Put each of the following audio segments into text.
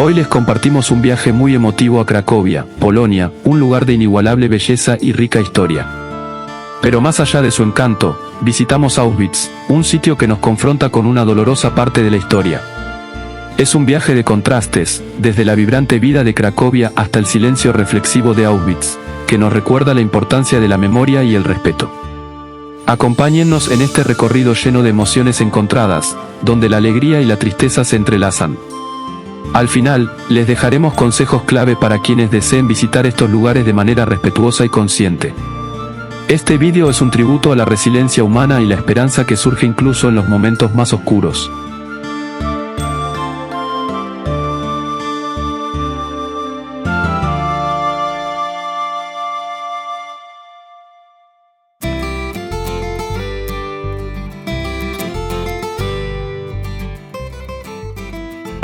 Hoy les compartimos un viaje muy emotivo a Cracovia, Polonia, un lugar de inigualable belleza y rica historia. Pero más allá de su encanto, visitamos Auschwitz, un sitio que nos confronta con una dolorosa parte de la historia. Es un viaje de contrastes, desde la vibrante vida de Cracovia hasta el silencio reflexivo de Auschwitz, que nos recuerda la importancia de la memoria y el respeto. Acompáñennos en este recorrido lleno de emociones encontradas, donde la alegría y la tristeza se entrelazan. Al final, les dejaremos consejos clave para quienes deseen visitar estos lugares de manera respetuosa y consciente. Este vídeo es un tributo a la resiliencia humana y la esperanza que surge incluso en los momentos más oscuros.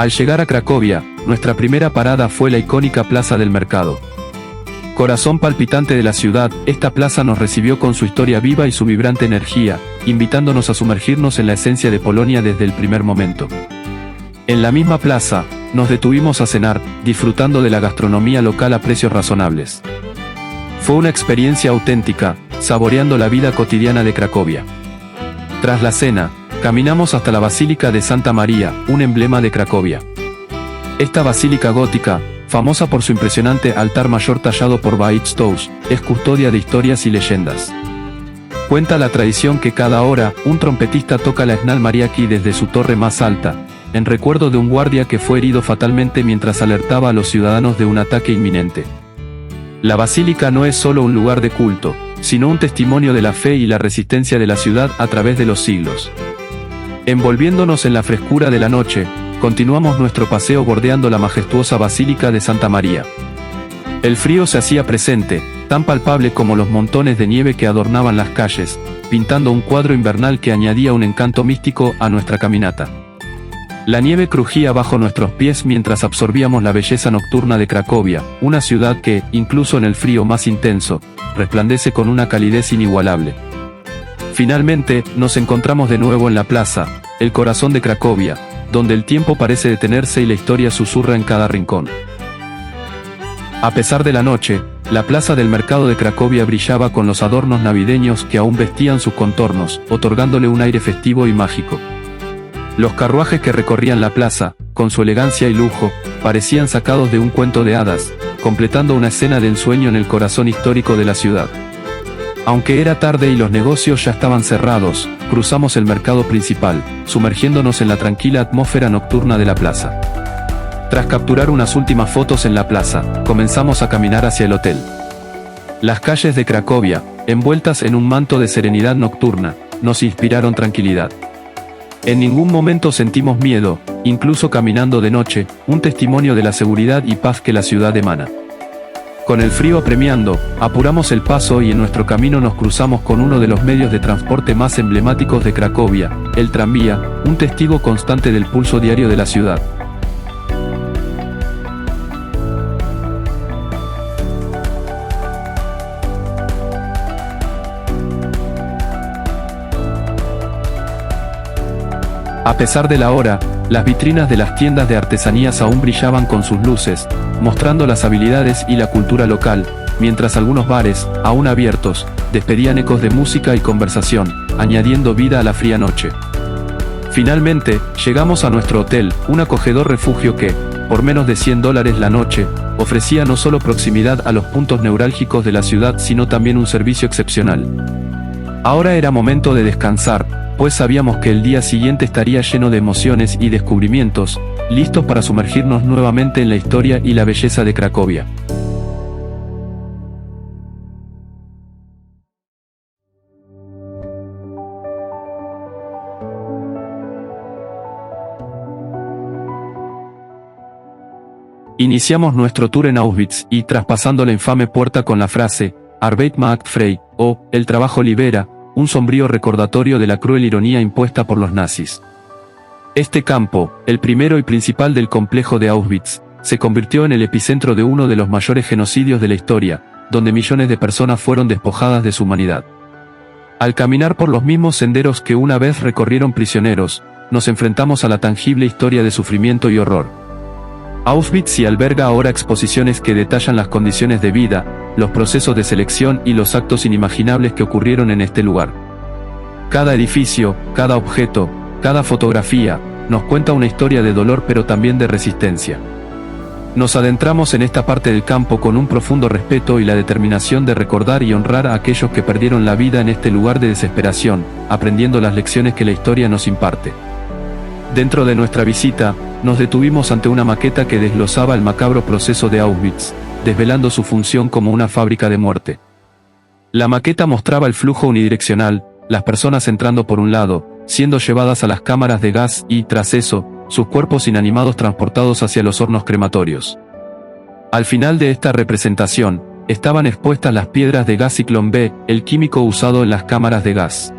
Al llegar a Cracovia, nuestra primera parada fue la icónica Plaza del Mercado. Corazón palpitante de la ciudad, esta plaza nos recibió con su historia viva y su vibrante energía, invitándonos a sumergirnos en la esencia de Polonia desde el primer momento. En la misma plaza, nos detuvimos a cenar, disfrutando de la gastronomía local a precios razonables. Fue una experiencia auténtica, saboreando la vida cotidiana de Cracovia. Tras la cena, caminamos hasta la Basílica de Santa María, un emblema de Cracovia. Esta basílica gótica, famosa por su impresionante altar mayor tallado por Bajtowicz, es custodia de historias y leyendas. Cuenta la tradición que cada hora, un trompetista toca la Snal Mariaki desde su torre más alta, en recuerdo de un guardia que fue herido fatalmente mientras alertaba a los ciudadanos de un ataque inminente. La basílica no es solo un lugar de culto, sino un testimonio de la fe y la resistencia de la ciudad a través de los siglos. Envolviéndonos en la frescura de la noche, continuamos nuestro paseo bordeando la majestuosa Basílica de Santa María. El frío se hacía presente, tan palpable como los montones de nieve que adornaban las calles, pintando un cuadro invernal que añadía un encanto místico a nuestra caminata. La nieve crujía bajo nuestros pies mientras absorbíamos la belleza nocturna de Cracovia, una ciudad que, incluso en el frío más intenso, resplandece con una calidez inigualable. Finalmente, nos encontramos de nuevo en la plaza, el corazón de Cracovia, donde el tiempo parece detenerse y la historia susurra en cada rincón. A pesar de la noche, la plaza del mercado de Cracovia brillaba con los adornos navideños que aún vestían sus contornos, otorgándole un aire festivo y mágico. Los carruajes que recorrían la plaza, con su elegancia y lujo, parecían sacados de un cuento de hadas, completando una escena de ensueño en el corazón histórico de la ciudad. Aunque era tarde y los negocios ya estaban cerrados, cruzamos el mercado principal, sumergiéndonos en la tranquila atmósfera nocturna de la plaza. Tras capturar unas últimas fotos en la plaza, comenzamos a caminar hacia el hotel. Las calles de Cracovia, envueltas en un manto de serenidad nocturna, nos inspiraron tranquilidad. En ningún momento sentimos miedo, incluso caminando de noche, un testimonio de la seguridad y paz que la ciudad emana. Con el frío apremiando, apuramos el paso y en nuestro camino nos cruzamos con uno de los medios de transporte más emblemáticos de Cracovia, el tranvía, un testigo constante del pulso diario de la ciudad. A pesar de la hora, las vitrinas de las tiendas de artesanías aún brillaban con sus luces, mostrando las habilidades y la cultura local, mientras algunos bares, aún abiertos, despedían ecos de música y conversación, añadiendo vida a la fría noche. Finalmente, llegamos a nuestro hotel, un acogedor refugio que, por menos de $100 la noche, ofrecía no solo proximidad a los puntos neurálgicos de la ciudad sino también un servicio excepcional. Ahora era momento de descansar, pues sabíamos que el día siguiente estaría lleno de emociones y descubrimientos, listos para sumergirnos nuevamente en la historia y la belleza de Cracovia. Iniciamos nuestro tour en Auschwitz y traspasando la infame puerta con la frase Arbeit macht frei, o el trabajo libera, un sombrío recordatorio de la cruel ironía impuesta por los nazis. Este campo, el primero y principal del complejo de Auschwitz, se convirtió en el epicentro de uno de los mayores genocidios de la historia, donde millones de personas fueron despojadas de su humanidad. Al caminar por los mismos senderos que una vez recorrieron prisioneros, nos enfrentamos a la tangible historia de sufrimiento y horror. Auschwitz y alberga ahora exposiciones que detallan las condiciones de vida, los procesos de selección y los actos inimaginables que ocurrieron en este lugar. Cada edificio, cada objeto, cada fotografía, nos cuenta una historia de dolor pero también de resistencia. Nos adentramos en esta parte del campo con un profundo respeto y la determinación de recordar y honrar a aquellos que perdieron la vida en este lugar de desesperación, aprendiendo las lecciones que la historia nos imparte. Dentro de nuestra visita, nos detuvimos ante una maqueta que desglosaba el macabro proceso de Auschwitz, desvelando su función como una fábrica de muerte. La maqueta mostraba el flujo unidireccional, las personas entrando por un lado, siendo llevadas a las cámaras de gas y, tras eso, sus cuerpos inanimados transportados hacia los hornos crematorios. Al final de esta representación, estaban expuestas las piedras de gas Ciclón B, el químico usado en las cámaras de gas.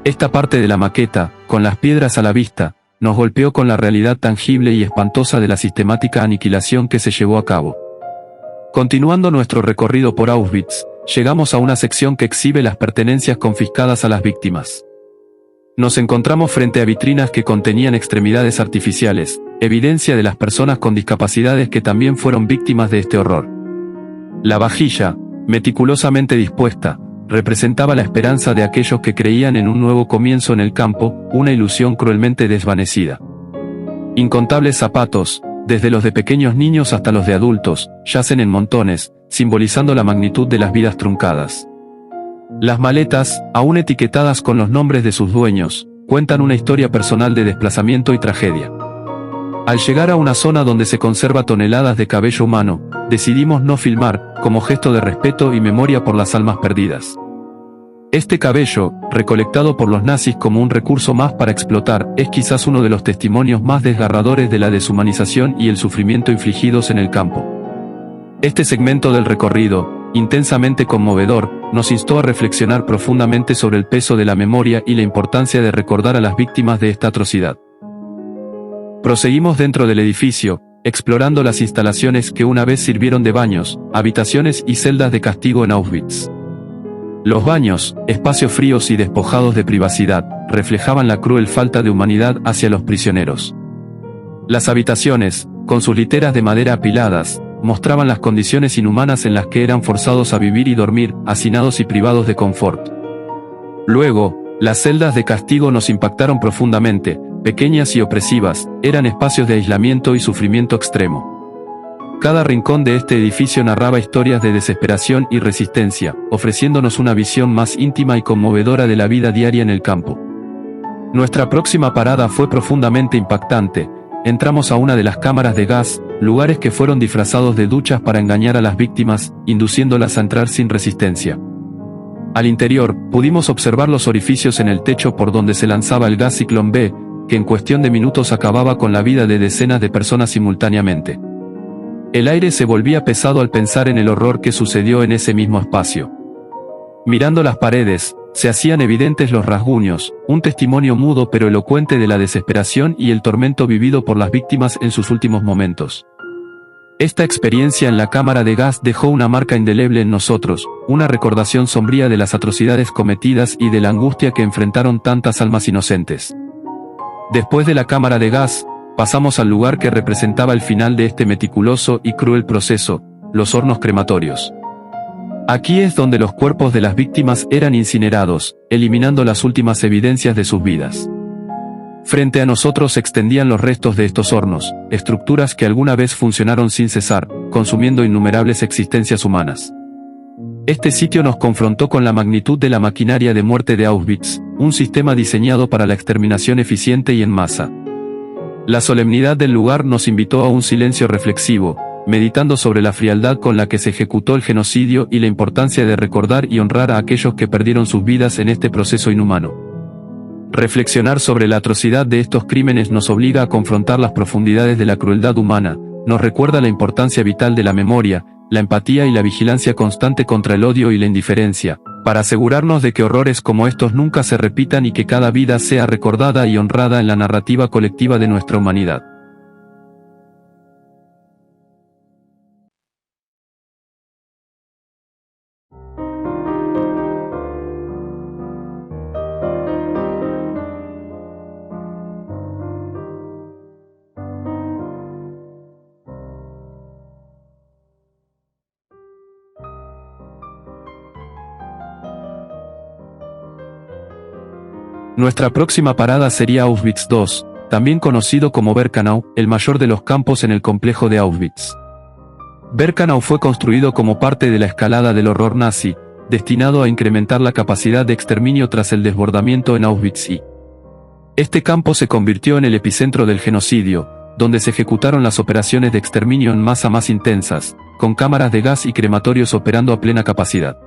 Esta parte de la maqueta, con las piedras a la vista, nos golpeó con la realidad tangible y espantosa de la sistemática aniquilación que se llevó a cabo. Continuando nuestro recorrido por Auschwitz, llegamos a una sección que exhibe las pertenencias confiscadas a las víctimas. Nos encontramos frente a vitrinas que contenían extremidades artificiales, evidencia de las personas con discapacidades que también fueron víctimas de este horror. La vajilla, meticulosamente dispuesta, representaba la esperanza de aquellos que creían en un nuevo comienzo en el campo, una ilusión cruelmente desvanecida. Incontables zapatos, desde los de pequeños niños hasta los de adultos, yacen en montones, simbolizando la magnitud de las vidas truncadas. Las maletas, aún etiquetadas con los nombres de sus dueños, cuentan una historia personal de desplazamiento y tragedia. Al llegar a una zona donde se conserva toneladas de cabello humano, decidimos no filmar, como gesto de respeto y memoria por las almas perdidas. Este cabello, recolectado por los nazis como un recurso más para explotar, es quizás uno de los testimonios más desgarradores de la deshumanización y el sufrimiento infligidos en el campo. Este segmento del recorrido, intensamente conmovedor, nos instó a reflexionar profundamente sobre el peso de la memoria y la importancia de recordar a las víctimas de esta atrocidad. Proseguimos dentro del edificio, explorando las instalaciones que una vez sirvieron de baños, habitaciones y celdas de castigo en Auschwitz. Los baños, espacios fríos y despojados de privacidad, reflejaban la cruel falta de humanidad hacia los prisioneros. Las habitaciones, con sus literas de madera apiladas, mostraban las condiciones inhumanas en las que eran forzados a vivir y dormir, hacinados y privados de confort. Luego, las celdas de castigo nos impactaron profundamente, pequeñas y opresivas, eran espacios de aislamiento y sufrimiento extremo. Cada rincón de este edificio narraba historias de desesperación y resistencia, ofreciéndonos una visión más íntima y conmovedora de la vida diaria en el campo. Nuestra próxima parada fue profundamente impactante. Entramos a una de las cámaras de gas, lugares que fueron disfrazados de duchas para engañar a las víctimas, induciéndolas a entrar sin resistencia. Al interior, pudimos observar los orificios en el techo por donde se lanzaba el gas Ciclón B, que en cuestión de minutos acababa con la vida de decenas de personas simultáneamente. El aire se volvía pesado al pensar en el horror que sucedió en ese mismo espacio. Mirando las paredes, se hacían evidentes los rasguños, un testimonio mudo pero elocuente de la desesperación y el tormento vivido por las víctimas en sus últimos momentos. Esta experiencia en la cámara de gas dejó una marca indeleble en nosotros, una recordación sombría de las atrocidades cometidas y de la angustia que enfrentaron tantas almas inocentes. Después de la cámara de gas, pasamos al lugar que representaba el final de este meticuloso y cruel proceso, los hornos crematorios. Aquí es donde los cuerpos de las víctimas eran incinerados, eliminando las últimas evidencias de sus vidas. Frente a nosotros se extendían los restos de estos hornos, estructuras que alguna vez funcionaron sin cesar, consumiendo innumerables existencias humanas. Este sitio nos confrontó con la magnitud de la maquinaria de muerte de Auschwitz, un sistema diseñado para la exterminación eficiente y en masa. La solemnidad del lugar nos invitó a un silencio reflexivo, meditando sobre la frialdad con la que se ejecutó el genocidio y la importancia de recordar y honrar a aquellos que perdieron sus vidas en este proceso inhumano. Reflexionar sobre la atrocidad de estos crímenes nos obliga a confrontar las profundidades de la crueldad humana, nos recuerda la importancia vital de la memoria, la empatía y la vigilancia constante contra el odio y la indiferencia, para asegurarnos de que horrores como estos nunca se repitan y que cada vida sea recordada y honrada en la narrativa colectiva de nuestra humanidad. Nuestra próxima parada sería Auschwitz II, también conocido como Birkenau, el mayor de los campos en el complejo de Auschwitz. Birkenau fue construido como parte de la escalada del horror nazi, destinado a incrementar la capacidad de exterminio tras el desbordamiento en Auschwitz I. Este campo se convirtió en el epicentro del genocidio, donde se ejecutaron las operaciones de exterminio en masa más intensas, con cámaras de gas y crematorios operando a plena capacidad.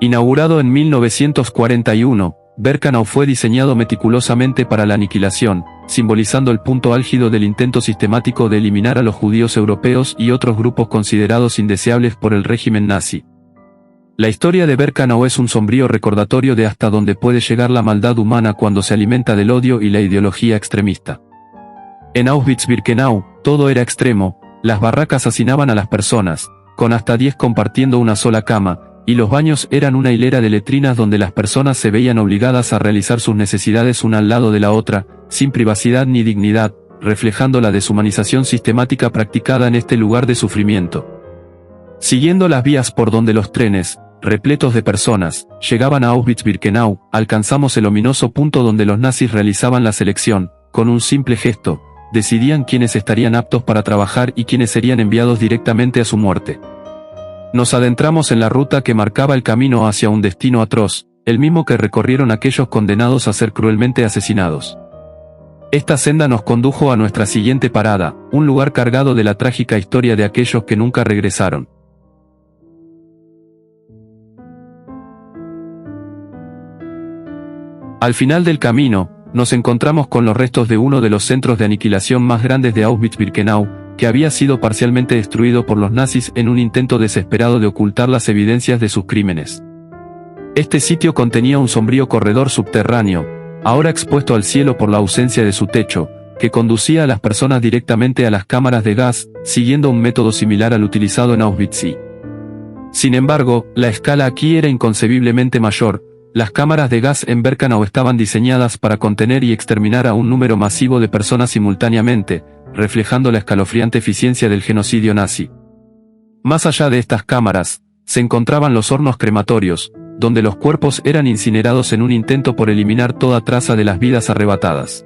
Inaugurado en 1941, Birkenau fue diseñado meticulosamente para la aniquilación, simbolizando el punto álgido del intento sistemático de eliminar a los judíos europeos y otros grupos considerados indeseables por el régimen nazi. La historia de Birkenau es un sombrío recordatorio de hasta dónde puede llegar la maldad humana cuando se alimenta del odio y la ideología extremista. En Auschwitz-Birkenau, todo era extremo, las barracas hacinaban a las personas, con hasta 10 compartiendo una sola cama, y los baños eran una hilera de letrinas donde las personas se veían obligadas a realizar sus necesidades una al lado de la otra, sin privacidad ni dignidad, reflejando la deshumanización sistemática practicada en este lugar de sufrimiento. Siguiendo las vías por donde los trenes, repletos de personas, llegaban a Auschwitz-Birkenau, alcanzamos el ominoso punto donde los nazis realizaban la selección, con un simple gesto, decidían quiénes estarían aptos para trabajar y quiénes serían enviados directamente a su muerte. Nos adentramos en la ruta que marcaba el camino hacia un destino atroz, el mismo que recorrieron aquellos condenados a ser cruelmente asesinados. Esta senda nos condujo a nuestra siguiente parada, un lugar cargado de la trágica historia de aquellos que nunca regresaron. Al final del camino, nos encontramos con los restos de uno de los centros de aniquilación más grandes de Auschwitz-Birkenau, que había sido parcialmente destruido por los nazis en un intento desesperado de ocultar las evidencias de sus crímenes. Este sitio contenía un sombrío corredor subterráneo, ahora expuesto al cielo por la ausencia de su techo, que conducía a las personas directamente a las cámaras de gas, siguiendo un método similar al utilizado en Auschwitz I. Sin embargo, la escala aquí era inconcebiblemente mayor. Las cámaras de gas en Birkenau estaban diseñadas para contener y exterminar a un número masivo de personas simultáneamente, reflejando la escalofriante eficiencia del genocidio nazi. Más allá de estas cámaras, se encontraban los hornos crematorios, donde los cuerpos eran incinerados en un intento por eliminar toda traza de las vidas arrebatadas.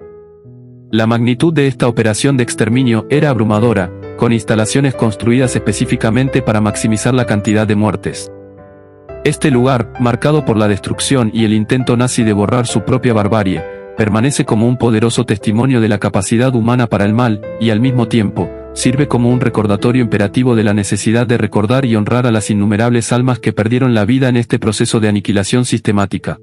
La magnitud de esta operación de exterminio era abrumadora, con instalaciones construidas específicamente para maximizar la cantidad de muertes. Este lugar, marcado por la destrucción y el intento nazi de borrar su propia barbarie, permanece como un poderoso testimonio de la capacidad humana para el mal, y al mismo tiempo, sirve como un recordatorio imperativo de la necesidad de recordar y honrar a las innumerables almas que perdieron la vida en este proceso de aniquilación sistemática.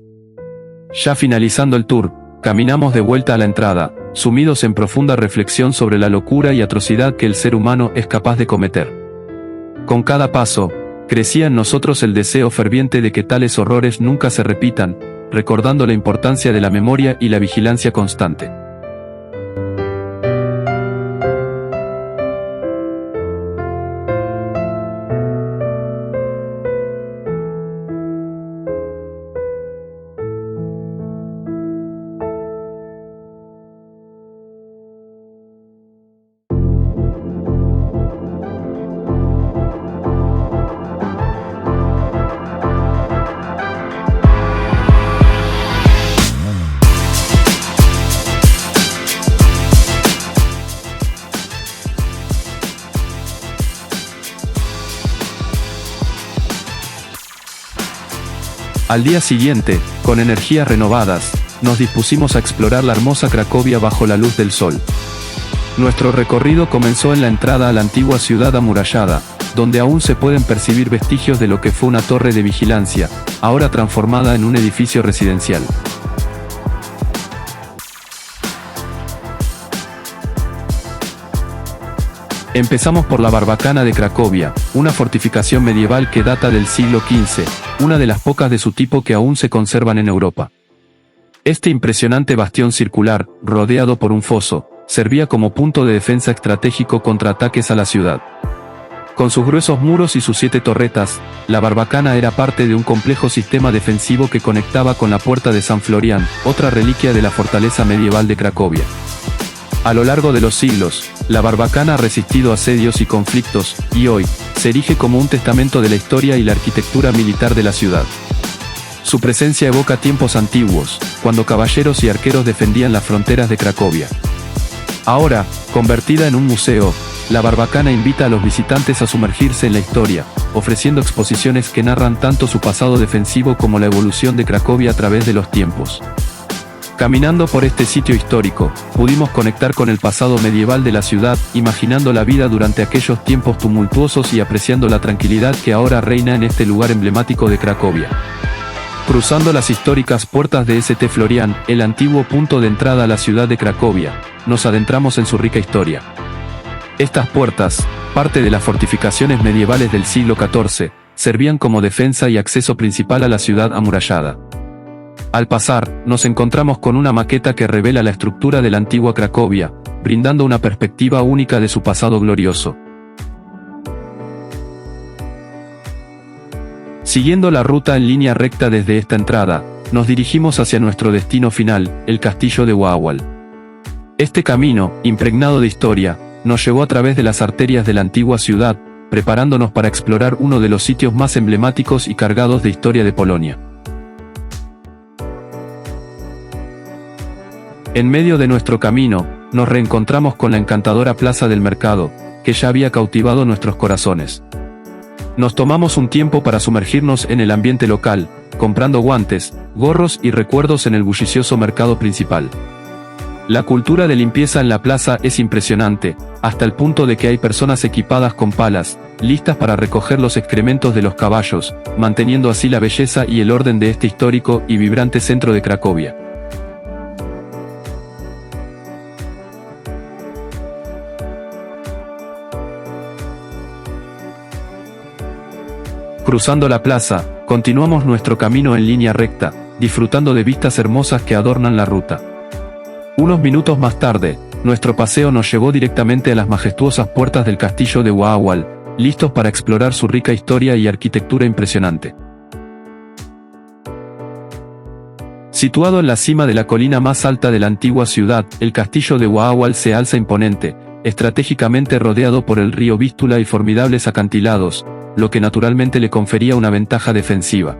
Ya finalizando el tour, caminamos de vuelta a la entrada, sumidos en profunda reflexión sobre la locura y atrocidad que el ser humano es capaz de cometer. Con cada paso, crecía en nosotros el deseo ferviente de que tales horrores nunca se repitan, recordando la importancia de la memoria y la vigilancia constante. Al día siguiente, con energías renovadas, nos dispusimos a explorar la hermosa Cracovia bajo la luz del sol. Nuestro recorrido comenzó en la entrada a la antigua ciudad amurallada, donde aún se pueden percibir vestigios de lo que fue una torre de vigilancia, ahora transformada en un edificio residencial. Empezamos por la Barbacana de Cracovia, una fortificación medieval que data del siglo XV, una de las pocas de su tipo que aún se conservan en Europa. Este impresionante bastión circular, rodeado por un foso, servía como punto de defensa estratégico contra ataques a la ciudad. Con sus gruesos muros y sus 7 torretas, la Barbacana era parte de un complejo sistema defensivo que conectaba con la Puerta de San Florián, otra reliquia de la fortaleza medieval de Cracovia. A lo largo de los siglos, la Barbacana ha resistido asedios y conflictos, y hoy, se erige como un testamento de la historia y la arquitectura militar de la ciudad. Su presencia evoca tiempos antiguos, cuando caballeros y arqueros defendían las fronteras de Cracovia. Ahora, convertida en un museo, la Barbacana invita a los visitantes a sumergirse en la historia, ofreciendo exposiciones que narran tanto su pasado defensivo como la evolución de Cracovia a través de los tiempos. Caminando por este sitio histórico, pudimos conectar con el pasado medieval de la ciudad, imaginando la vida durante aquellos tiempos tumultuosos y apreciando la tranquilidad que ahora reina en este lugar emblemático de Cracovia. Cruzando las históricas puertas de St. Florian, el antiguo punto de entrada a la ciudad de Cracovia, nos adentramos en su rica historia. Estas puertas, parte de las fortificaciones medievales del siglo XIV, servían como defensa y acceso principal a la ciudad amurallada. Al pasar, nos encontramos con una maqueta que revela la estructura de la antigua Cracovia, brindando una perspectiva única de su pasado glorioso. Siguiendo la ruta en línea recta desde esta entrada, nos dirigimos hacia nuestro destino final, el castillo de Wawel. Este camino, impregnado de historia, nos llevó a través de las arterias de la antigua ciudad, preparándonos para explorar uno de los sitios más emblemáticos y cargados de historia de Polonia. En medio de nuestro camino, nos reencontramos con la encantadora plaza del mercado, que ya había cautivado nuestros corazones. Nos tomamos un tiempo para sumergirnos en el ambiente local, comprando guantes, gorros y recuerdos en el bullicioso mercado principal. La cultura de limpieza en la plaza es impresionante, hasta el punto de que hay personas equipadas con palas, listas para recoger los excrementos de los caballos, manteniendo así la belleza y el orden de este histórico y vibrante centro de Cracovia. Cruzando la plaza, continuamos nuestro camino en línea recta, disfrutando de vistas hermosas que adornan la ruta. Unos minutos más tarde, nuestro paseo nos llevó directamente a las majestuosas puertas del castillo de Wawel, listos para explorar su rica historia y arquitectura impresionante. Situado en la cima de la colina más alta de la antigua ciudad, el castillo de Wawel se alza imponente, estratégicamente rodeado por el río Vístula y formidables acantilados, lo que naturalmente le confería una ventaja defensiva.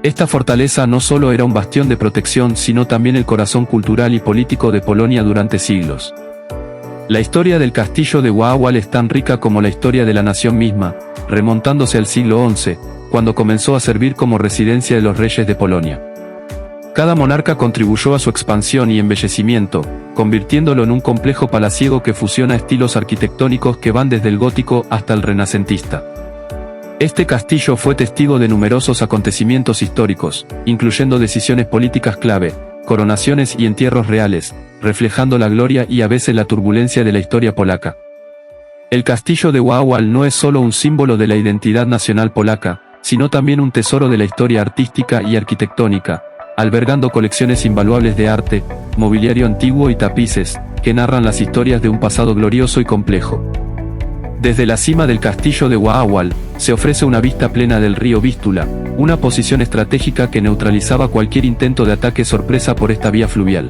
Esta fortaleza no solo era un bastión de protección sino también el corazón cultural y político de Polonia durante siglos. La historia del castillo de Wawel es tan rica como la historia de la nación misma, remontándose al siglo XI, cuando comenzó a servir como residencia de los reyes de Polonia. Cada monarca contribuyó a su expansión y embellecimiento, convirtiéndolo en un complejo palaciego que fusiona estilos arquitectónicos que van desde el gótico hasta el renacentista. Este castillo fue testigo de numerosos acontecimientos históricos, incluyendo decisiones políticas clave, coronaciones y entierros reales, reflejando la gloria y a veces la turbulencia de la historia polaca. El castillo de Wawel no es solo un símbolo de la identidad nacional polaca, sino también un tesoro de la historia artística y arquitectónica, albergando colecciones invaluables de arte, mobiliario antiguo y tapices, que narran las historias de un pasado glorioso y complejo. Desde la cima del castillo de Wawel, se ofrece una vista plena del río Vístula, una posición estratégica que neutralizaba cualquier intento de ataque sorpresa por esta vía fluvial.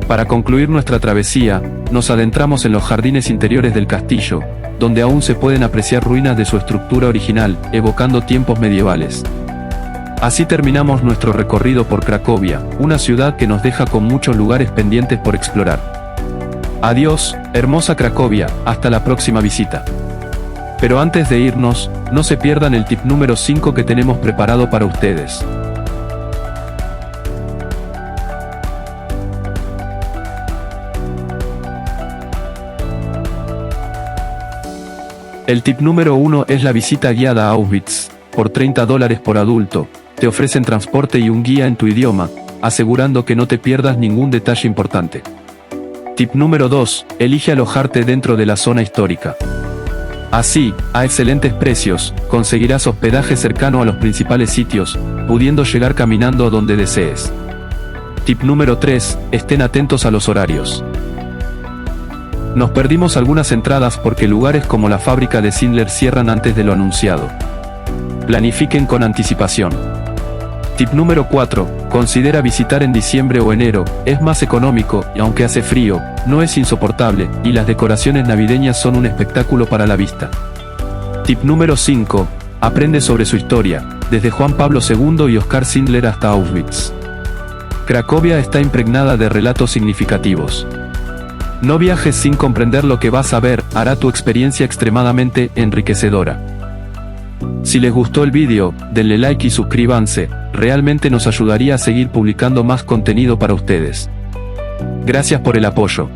Para concluir nuestra travesía, nos adentramos en los jardines interiores del castillo, donde aún se pueden apreciar ruinas de su estructura original, evocando tiempos medievales. Así terminamos nuestro recorrido por Cracovia, una ciudad que nos deja con muchos lugares pendientes por explorar. Adiós, hermosa Cracovia, hasta la próxima visita. Pero antes de irnos, no se pierdan el tip número 5 que tenemos preparado para ustedes. El tip número 1 es la visita guiada a Auschwitz. Por $30 por adulto, te ofrecen transporte y un guía en tu idioma, asegurando que no te pierdas ningún detalle importante. Tip número 2, elige alojarte dentro de la zona histórica. Así, a excelentes precios, conseguirás hospedaje cercano a los principales sitios, pudiendo llegar caminando a donde desees. Tip número 3, estén atentos a los horarios. Nos perdimos algunas entradas porque lugares como la fábrica de Schindler cierran antes de lo anunciado. Planifiquen con anticipación. Tip número 4, considera visitar en diciembre o enero, es más económico y aunque hace frío, no es insoportable, y las decoraciones navideñas son un espectáculo para la vista. Tip número 5, aprende sobre su historia, desde Juan Pablo II y Oskar Schindler hasta Auschwitz. Cracovia está impregnada de relatos significativos. No viajes sin comprender lo que vas a ver, hará tu experiencia extremadamente enriquecedora. Si les gustó el vídeo, denle like y suscríbanse, realmente nos ayudaría a seguir publicando más contenido para ustedes. Gracias por el apoyo.